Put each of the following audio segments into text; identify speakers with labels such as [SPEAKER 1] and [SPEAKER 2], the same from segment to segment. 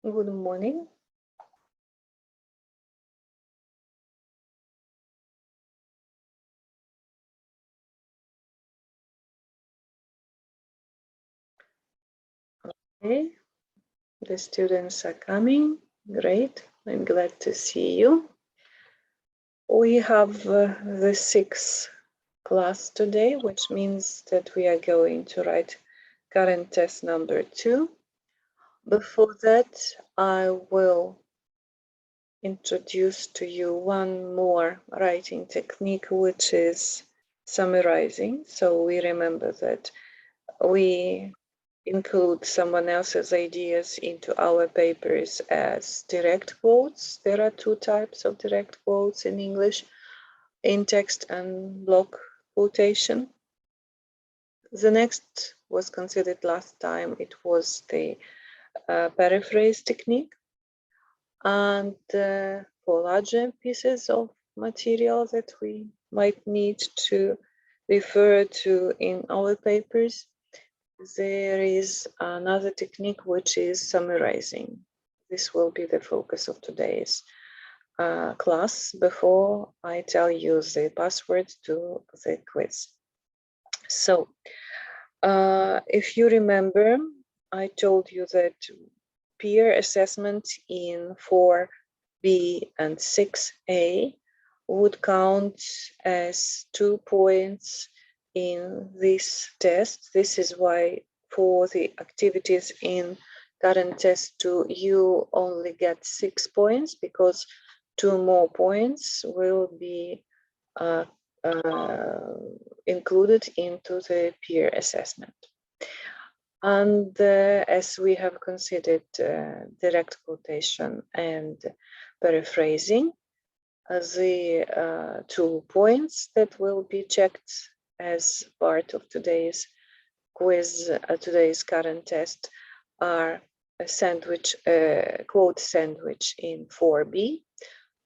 [SPEAKER 1] Good morning. Okay, the students are coming. Great. I'm glad to see you. We have the sixth class today, which means that we are going to write current test number 2. Before that, I will introduce to you one more writing technique, which is summarizing. So we remember that we include someone else's ideas into our papers as direct quotes. There are two types of direct quotes in English, in-text and block quotation. The next was considered last time. It was the paraphrase technique. And for larger pieces of material that we might need to refer to in our papers, there is another technique, which is summarizing. This will be the focus of today's class before I tell you the password to the quiz. So if you remember, I told you that peer assessment in 4B and 6A would count as 2 points in this test. This is why for the activities in current test 2, you only get 6 points, because 2 more points will be included into the peer assessment. And as we have considered direct quotation and paraphrasing, the 2 points that will be checked as part of today's quiz, today's current test, are a sandwich, quote sandwich in 4B,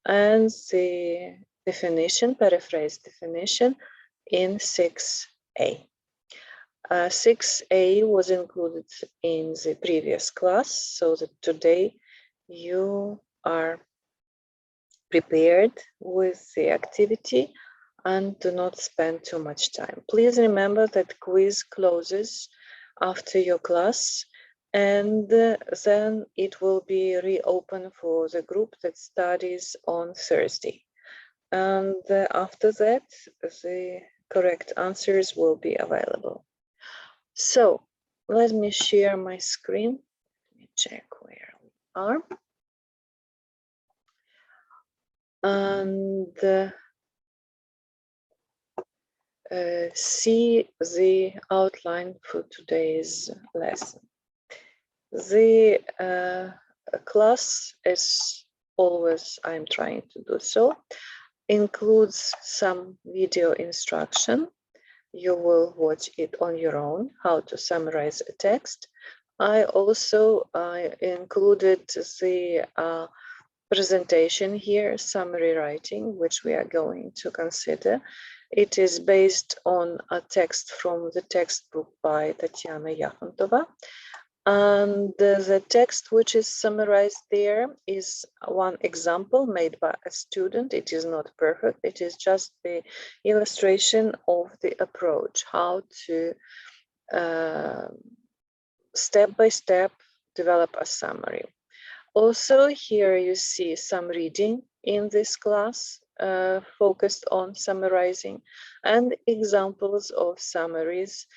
[SPEAKER 1] and the definition, paraphrase definition, in 6A. 6A was included in the previous class, so that today you are prepared with the activity and do not spend too much time. Please remember that quiz closes after your class, and then it will be reopened for the group that studies on Thursday. And after that, the correct answers will be available. So let me share my screen. Let me check where we are. And see the outline for today's lesson. The class, as always I'm trying to do so, includes some video instruction. You will watch it on your own, how to summarize a text. I also included the presentation here, summary writing, which we are going to consider. It is based on a text from the textbook by Tatiana Yakhantova. And the text which is summarized there is one example made by a student. It is not perfect. It is just the illustration of the approach, how to step by step develop a summary. Also, here you see some reading in this class focused on summarizing and examples of summaries.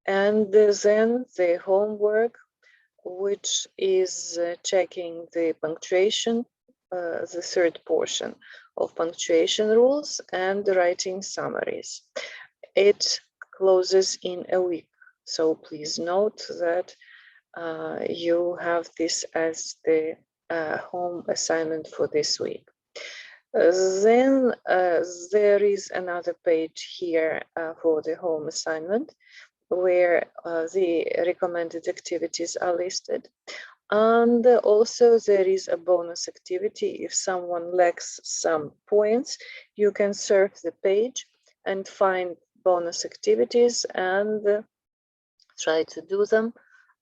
[SPEAKER 1] And then the homework, which is checking the punctuation, the third portion of punctuation rules, and writing summaries. It closes in a week. So please note that you have this as the home assignment for this week. Then there is another page here for the home assignment, where the recommended activities are listed. And also there is a bonus activity. If someone lacks some points, you can surf the page and find bonus activities and try to do them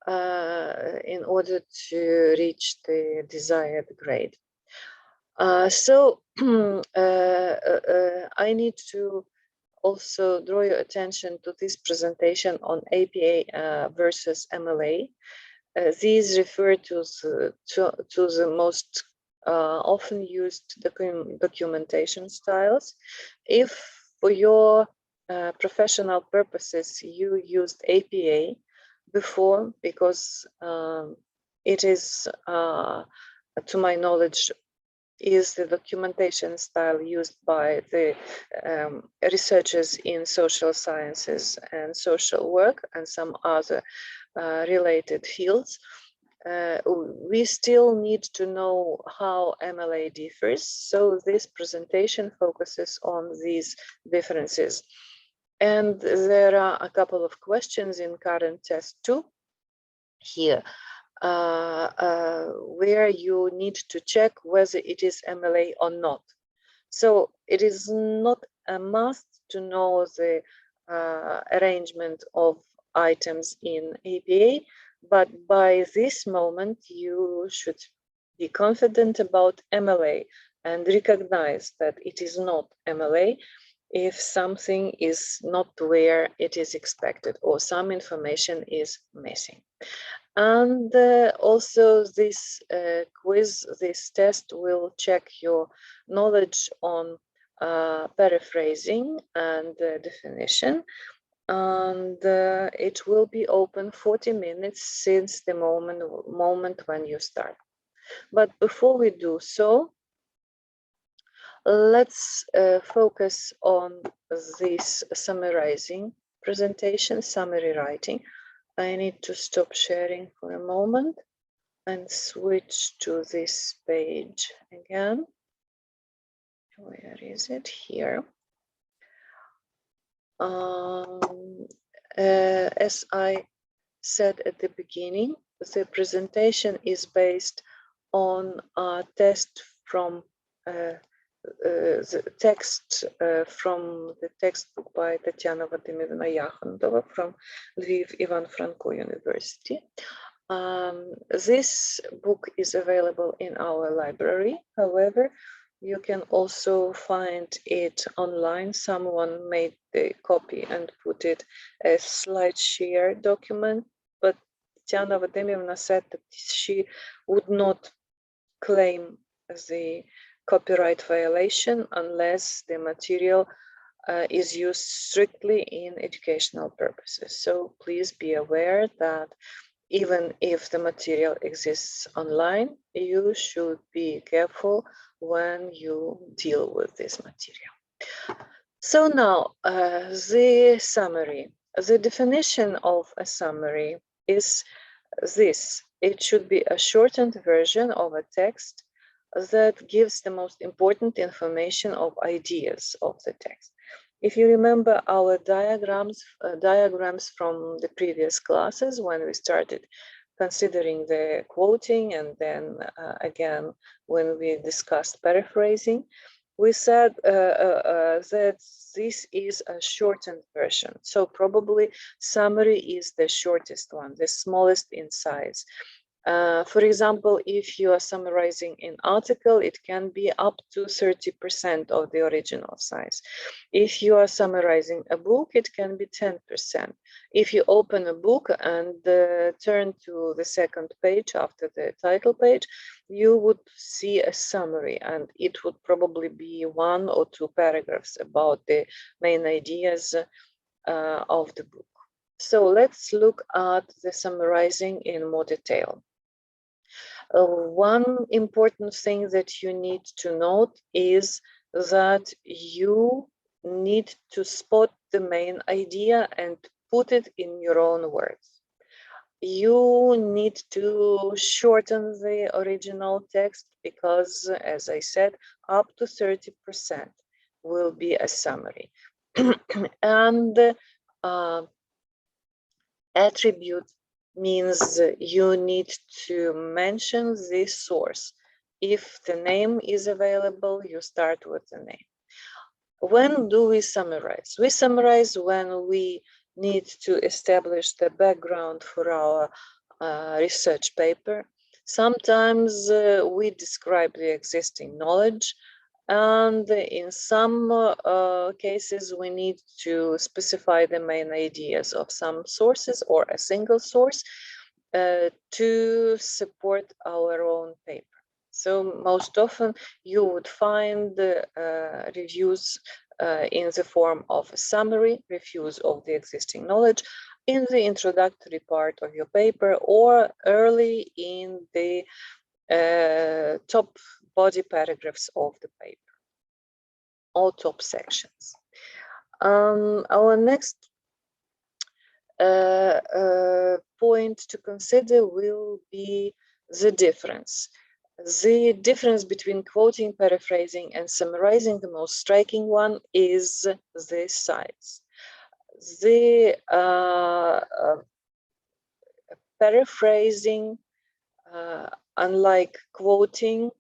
[SPEAKER 1] in order to reach the desired grade. So I need to also draw your attention to this presentation on APA versus MLA. These refer to the most often used documentation styles. If for your professional purposes you used APA before, because it is, to my knowledge, is the documentation style used by the researchers in social sciences and social work and some other related fields. We still need to know how MLA differs, so this presentation focuses on these differences. And there are a couple of questions in current test 2 here, where you need to check whether it is MLA or not. So it is not a must to know the arrangement of items in APA, but by this moment you should be confident about MLA and recognize that it is not MLA if something is not where it is expected or some information is missing. And also this quiz, this test will check your knowledge on paraphrasing and definition. And it will be open 40 minutes since the moment when you start. But before we do so, let's focus on this summarizing presentation, summary writing. I need to stop sharing for a moment and switch to this page again. Where is it? Here. As I said at the beginning, the presentation is based on a test from the text from the textbook by Tatiana Vladimirovna Yakhandova from Lviv Ivan Franko University. This book is available in our library. However, you can also find it online. Someone made the copy and put it as SlideShare document, but Tatiana Vladimirovna said that she would not claim the copyright violation unless the material is used strictly in educational purposes. So please be aware that even if the material exists online, you should be careful when you deal with this material. So now the summary. The definition of a summary is this. It should be a shortened version of a text that gives the most important information of ideas of the text. If you remember our diagrams from the previous classes when we started considering the quoting and then again when we discussed paraphrasing, we said that this is a shortened version. So probably summary is the shortest one, the smallest in size. For example, if you are summarizing an article, it can be up to 30% of the original size. If you are summarizing a book, it can be 10%. If you open a book and turn to the second page after the title page, you would see a summary, and it would probably be 1 or 2 paragraphs about the main ideas of the book. So let's look at the summarizing in more detail. One important thing that you need to note is that you need to spot the main idea and put it in your own words. You need to shorten the original text because, as I said, up to 30% will be a summary. And attribute means you need to mention the source. If the name is available, you start with the name. When do we summarize? We summarize when we need to establish the background for our research paper. Sometimes we describe the existing knowledge, and in some cases we need to specify the main ideas of some sources or a single source to support our own paper. So most often you would find reviews in the form of a summary, reviews of the existing knowledge in the introductory part of your paper, or early in the top body paragraphs of the paper, all top sections. Our next point to consider will be the difference. The difference between quoting, paraphrasing, and summarizing, the most striking one is the size. The paraphrasing, unlike quoting,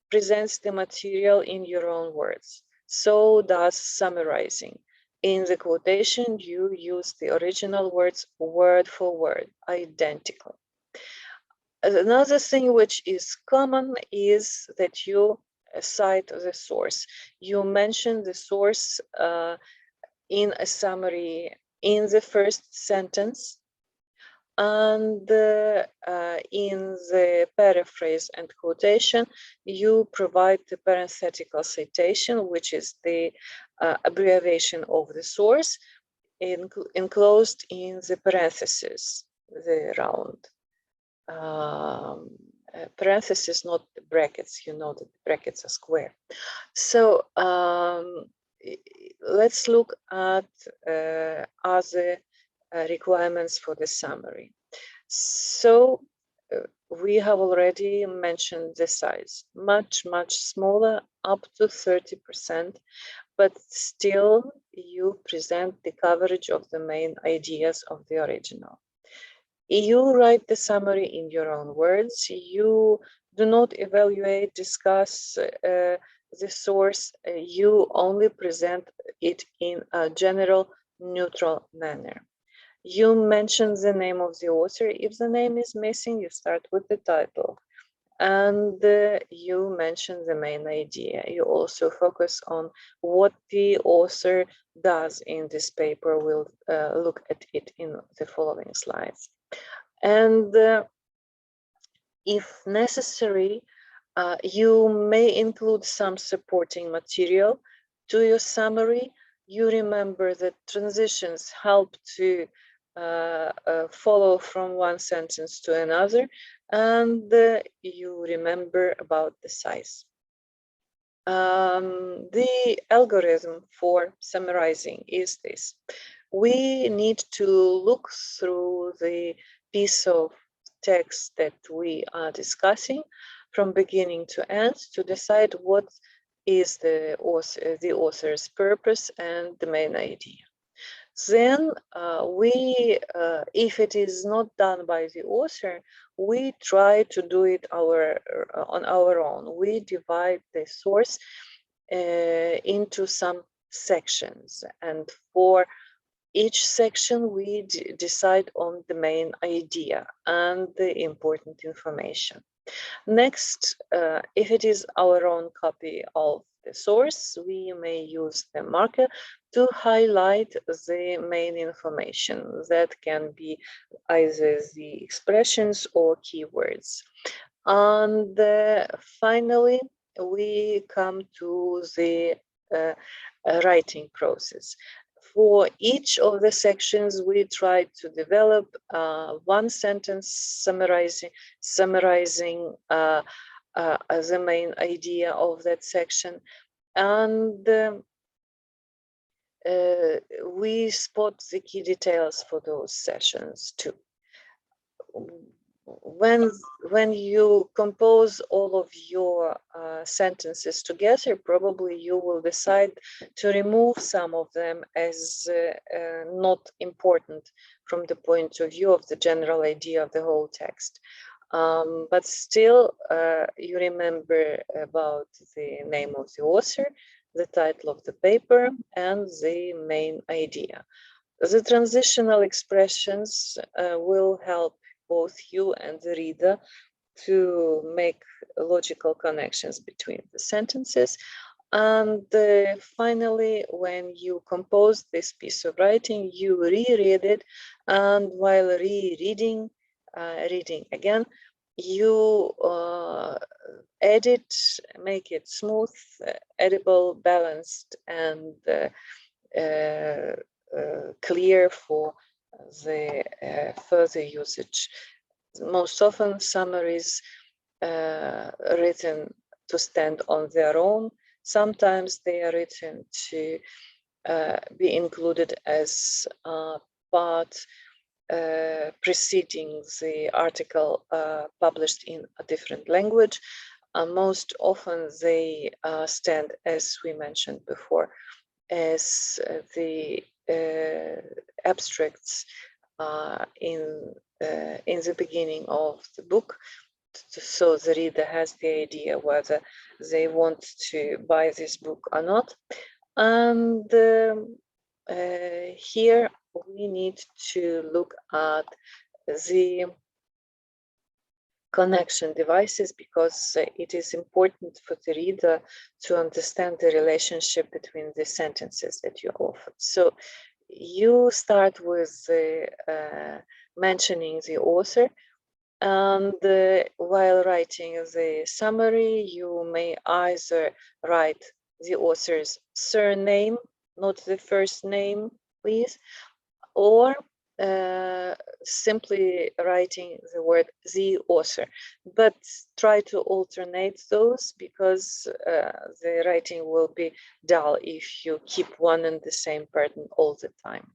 [SPEAKER 1] presents the material in your own words. So does summarizing. In the quotation, you use the original words word for word, identical. Another thing which is common is that you cite the source. You mention the source in a summary in the first sentence, and in the paraphrase and quotation, you provide the parenthetical citation, which is the abbreviation of the source, enclosed in the parentheses, the round parentheses, not the brackets. You know that the brackets are square. So let's look at other requirements for the summary. So we have already mentioned the size, much smaller, up to 30%, but still you present the coverage of the main ideas of the original. You write the summary in your own words. You do not evaluate, discuss the source. You only present it in a general, neutral manner. You mention the name of the author. If the name is missing, you start with the title. And you mention the main idea. You also focus on what the author does in this paper. We'll look at it in the following slides. And if necessary, you may include some supporting material to your summary. You remember that transitions help to follow from one sentence to another, and you remember about the size. The algorithm for summarizing is this. We need to look through the piece of text that we are discussing from beginning to end to decide what is the author's purpose and the main idea. Then if it is not done by the author, we try to do it on our own. We divide the source into some sections, and for each section we decide on the main idea and the important information. Next, if it is our own copy of the source, we may use the marker to highlight the main information. That can be either the expressions or keywords. And finally, we come to the writing process. For each of the sections, we try to develop one sentence summarizing the main idea of that section. And we spot the key details for those sessions too. When you compose all of your sentences together, probably you will decide to remove some of them as not important from the point of view of the general idea of the whole text. But still, you remember about the name of the author, the title of the paper, and the main idea. The transitional expressions will help both you and the reader to make logical connections between the sentences. And finally, when you compose this piece of writing, you reread it, and while reading again, you edit, make it smooth, edible, balanced, and clear for the further usage. Most often, summaries written to stand on their own. Sometimes they are written to be included as part preceding the article published in a different language. Most often they stand, as we mentioned before, as the abstracts in the beginning of the book, so the reader has the idea whether they want to buy this book or not. And here we need to look at the connection devices, because it is important for the reader to understand the relationship between the sentences that you offer. So you start with mentioning the author, and while writing the summary, you may either write the author's surname, not the first name, please, or simply writing the word the author, but try to alternate those, because the writing will be dull if you keep one and the same pattern all the time.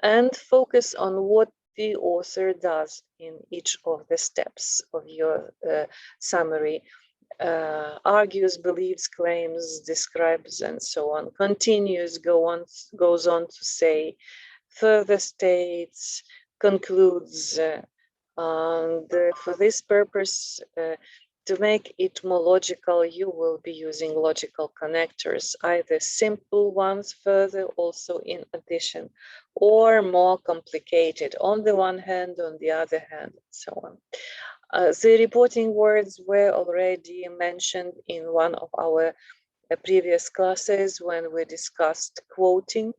[SPEAKER 1] And focus on what the author does in each of the steps of your summary. Argues, believes, claims, describes, and so on. Continues, goes on to say, further states, concludes, and for this purpose, to make it more logical, you will be using logical connectors, either simple ones further also in addition, or more complicated on the one hand, on the other hand, and so on. The reporting words were already mentioned in one of our previous classes when we discussed quoting.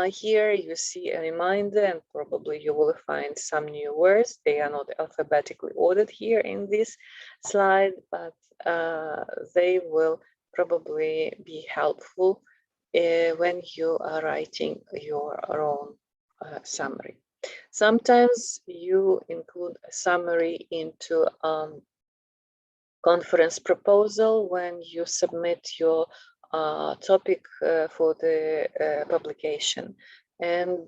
[SPEAKER 1] Here you see a reminder, and probably you will find some new words. They are not alphabetically ordered here in this slide, but they will probably be helpful when you are writing your own summary. Sometimes you include a summary into conference proposal when you submit your topic for the publication, and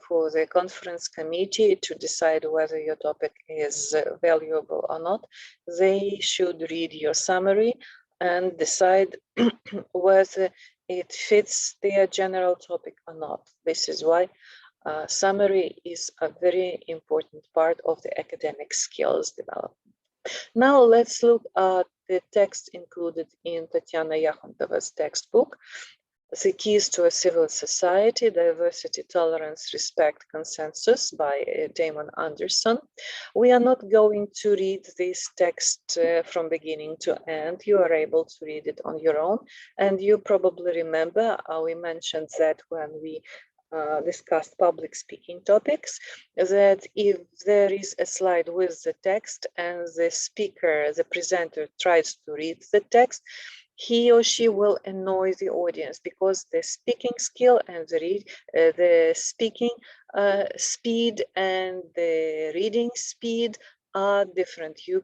[SPEAKER 1] for the conference committee to decide whether your topic is valuable or not. They should read your summary and decide whether it fits their general topic or not. This is why summary is a very important part of the academic skills development. Now let's look at the text included in Tatiana Yakhontova's textbook, The Keys to a Civil Society, Diversity, Tolerance, Respect, Consensus by Damon Anderson. We are not going to read this text from beginning to end. You are able to read it on your own. And you probably remember, we mentioned that when we discussed public speaking topics, that if there is a slide with the text and the speaker, the presenter, tries to read the text, he or she will annoy the audience, because the speaking skill and the speaking speed and the reading speed are different. You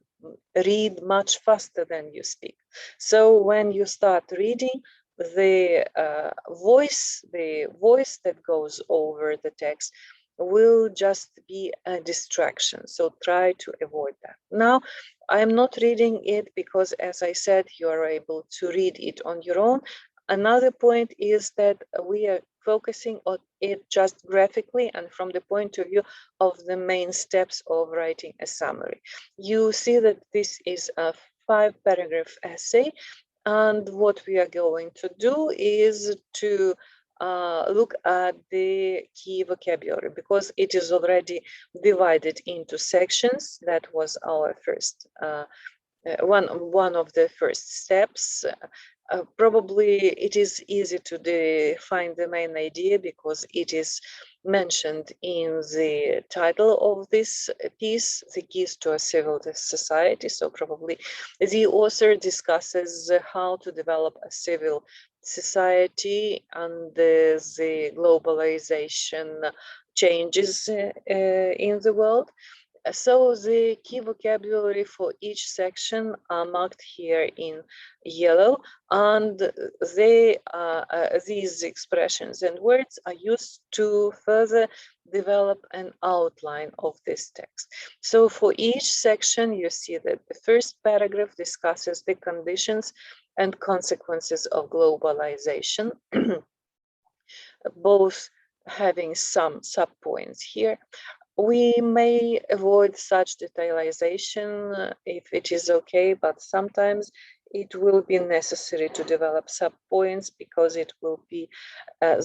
[SPEAKER 1] read much faster than you speak. So when you start reading, the voice that goes over the text will just be a distraction. So try to avoid that. Now, I'm not reading it because, as I said, you are able to read it on your own. Another point is that we are focusing on it just graphically and from the point of view of the main steps of writing a summary. You see that this is a 5-paragraph essay. And what we are going to do is to look at the key vocabulary, because it is already divided into sections. That was our first one of the first steps. Probably it is easy to define the main idea because it is mentioned in the title of this piece, The Keys to a Civil Society. So probably the author discusses how to develop a civil society under the globalization changes in the world. So the key vocabulary for each section are marked here in yellow, and these expressions and words are used to further develop an outline of this text. So for each section, you see that the first paragraph discusses the conditions and consequences of globalization, both having some subpoints here. We may avoid such detailization if it is okay, but sometimes it will be necessary to develop subpoints because it will be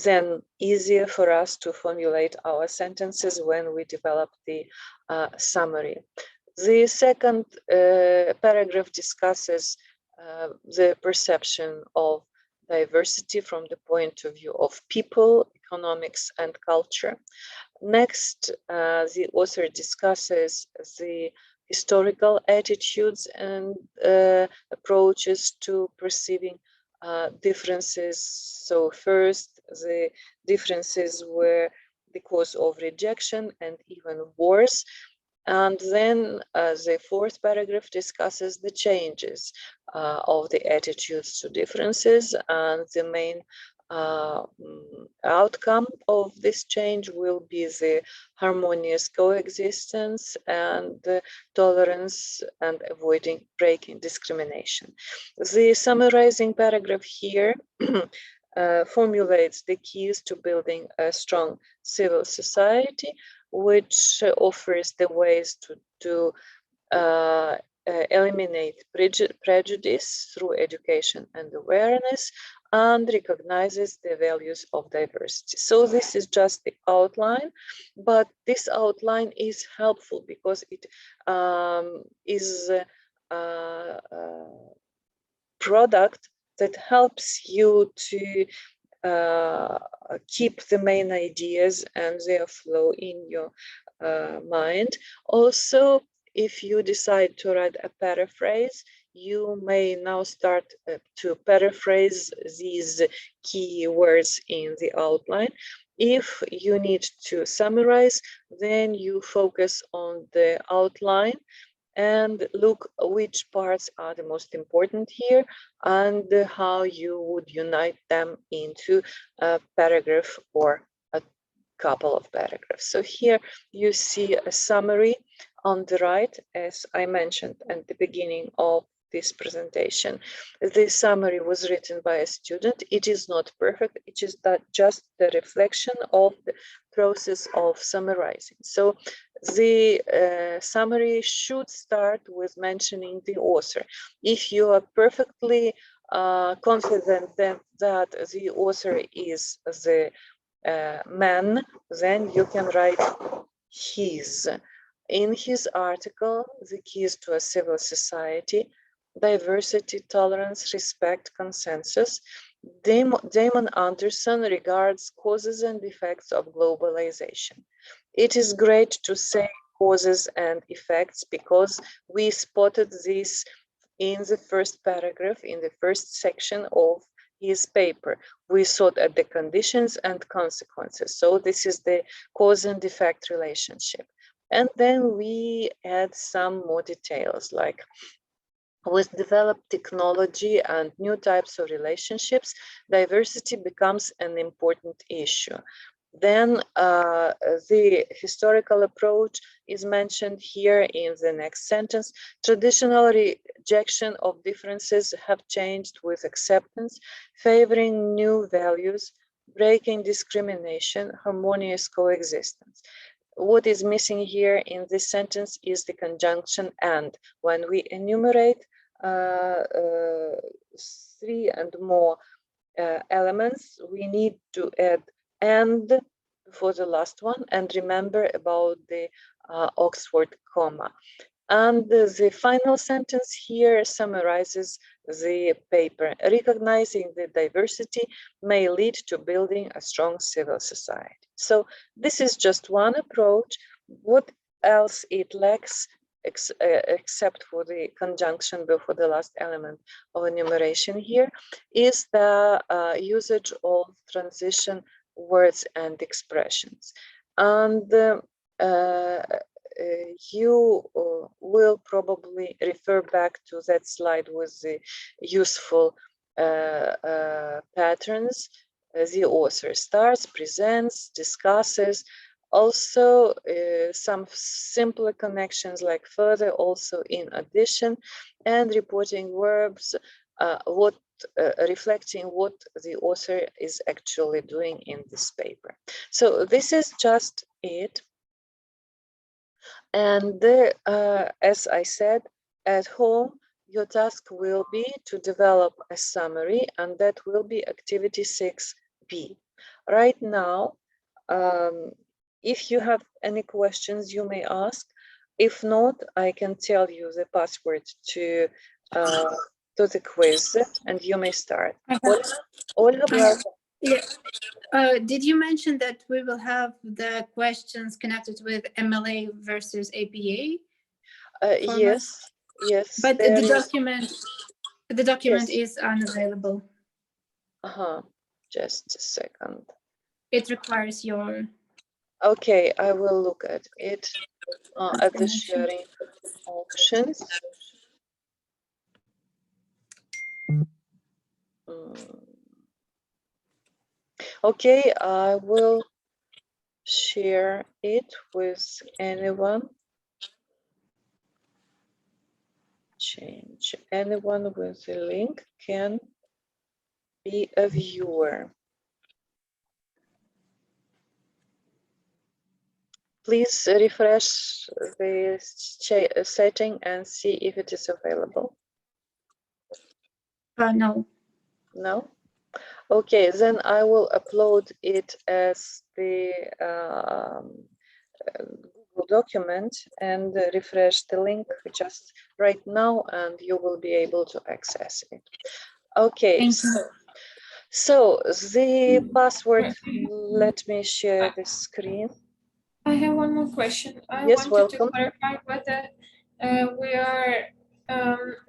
[SPEAKER 1] then easier for us to formulate our sentences when we develop the summary. The second paragraph discusses the perception of diversity from the point of view of people, economics, and culture. Next, the author discusses the historical attitudes and approaches to perceiving differences. So first, the differences were the cause of rejection and even wars. And then the fourth paragraph discusses the changes of the attitudes to differences, and the main outcome of this change will be the harmonious coexistence and tolerance and avoiding breaking discrimination. The summarizing paragraph here formulates the keys to building a strong civil society, which offers the ways to eliminate prejudice through education and awareness, and recognizes the values of diversity. So this is just the outline, but this outline is helpful because it is a product that helps you to keep the main ideas and their flow in your mind. Also, if you decide to write a paraphrase, you may now start to paraphrase these key words in the outline. If you need to summarize, then you focus on the outline and look which parts are the most important here and how you would unite them into a paragraph or a couple of paragraphs. So here you see a summary on the right, as I mentioned at the beginning of this presentation. The summary was written by a student. It is not perfect. It is just the reflection of the process of summarizing. So the summary should start with mentioning the author. If you are perfectly confident that the author is the man, then you can write his. In his article, The Keys to a Civil Society, Diversity, Tolerance, Respect, Consensus, Damon Anderson regards causes and effects of globalization. It is great to say causes and effects because we spotted this in the first paragraph, in the first section of his paper. We sought at the conditions and consequences. So this is the cause and effect relationship. And then we add some more details, like with developed technology and new types of relationships, diversity becomes an important issue. Then the historical approach is mentioned here in the next sentence. Traditional rejection of differences have changed with acceptance, favoring new values, breaking discrimination, harmonious coexistence. What is missing here in this sentence is the conjunction and. When we enumerate 3 and more elements, we need to add and for the last one, and remember about the Oxford comma. And the final sentence here summarizes the paper. Recognizing the diversity may lead to building a strong civil society. So this is just one approach. What else it lacks, except for the conjunction before the last element of enumeration here, is the usage of transition words and expressions. And you will probably refer back to that slide with the useful patterns. The author starts, presents, discusses, also some simpler connections like further, also in addition, and reporting verbs, reflecting what the author is actually doing in this paper. So this is just it. And as I said, at home, your task will be to develop a summary, and that will be activity 6B. Right now, if you have any questions, you may ask. If not, I can tell you the password to the quiz, and you may start. Olga,
[SPEAKER 2] yeah. Did you mention that we will have the questions connected with MLA versus APA?
[SPEAKER 1] Yes, yes.
[SPEAKER 2] But the document
[SPEAKER 1] yes.
[SPEAKER 2] is unavailable.
[SPEAKER 1] Just a second.
[SPEAKER 2] It requires your.
[SPEAKER 1] Okay, I will look at it at the sharing options. Okay, I will share it with anyone. Change. Anyone with the link can be a viewer. Please refresh the setting and see if it is available.
[SPEAKER 2] No.
[SPEAKER 1] No? Okay, then I will upload it as the Google document and refresh the link just right now, and you will be able to access it. Okay, so the password, let me share the screen.
[SPEAKER 3] I have one more question. I
[SPEAKER 1] Yes,
[SPEAKER 3] wanted
[SPEAKER 1] welcome.
[SPEAKER 3] to clarify whether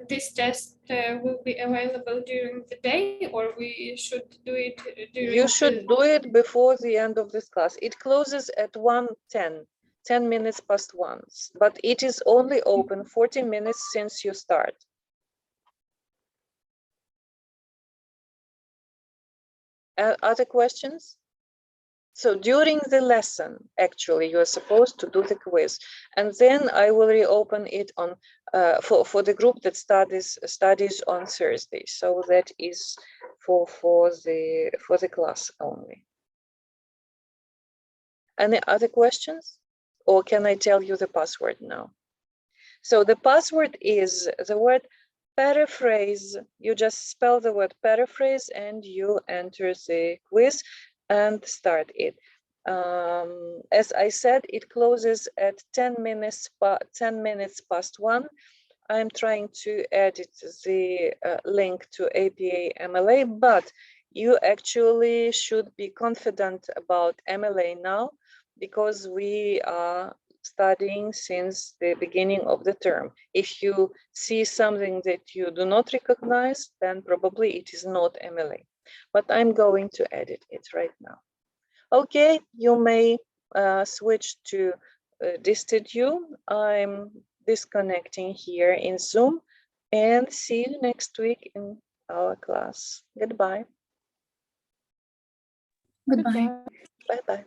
[SPEAKER 3] this test will be available during the day, or we should do it during.
[SPEAKER 1] You should do it before the end of this class. It closes at 1:10, 10 minutes past 1, but it is only open 40 minutes since you start. Other questions? So during the lesson, actually, you are supposed to do the quiz, and then I will reopen it on for the group that studies on Thursday. So that is for the class only. Any other questions, or can I tell you the password now? So the password is the word paraphrase. You just spell the word paraphrase and you enter the quiz and start it. As I said, it closes at 10 minutes past 1. I'm trying to edit the link to APA MLA, but you actually should be confident about MLA now, because we are studying since the beginning of the term. If you see something that you do not recognize, then probably it is not MLA. But I'm going to edit it right now. Okay, you may switch to DistedU. I'm disconnecting here in Zoom, and see you next week in our class. Goodbye.
[SPEAKER 2] Goodbye.
[SPEAKER 1] Bye-bye.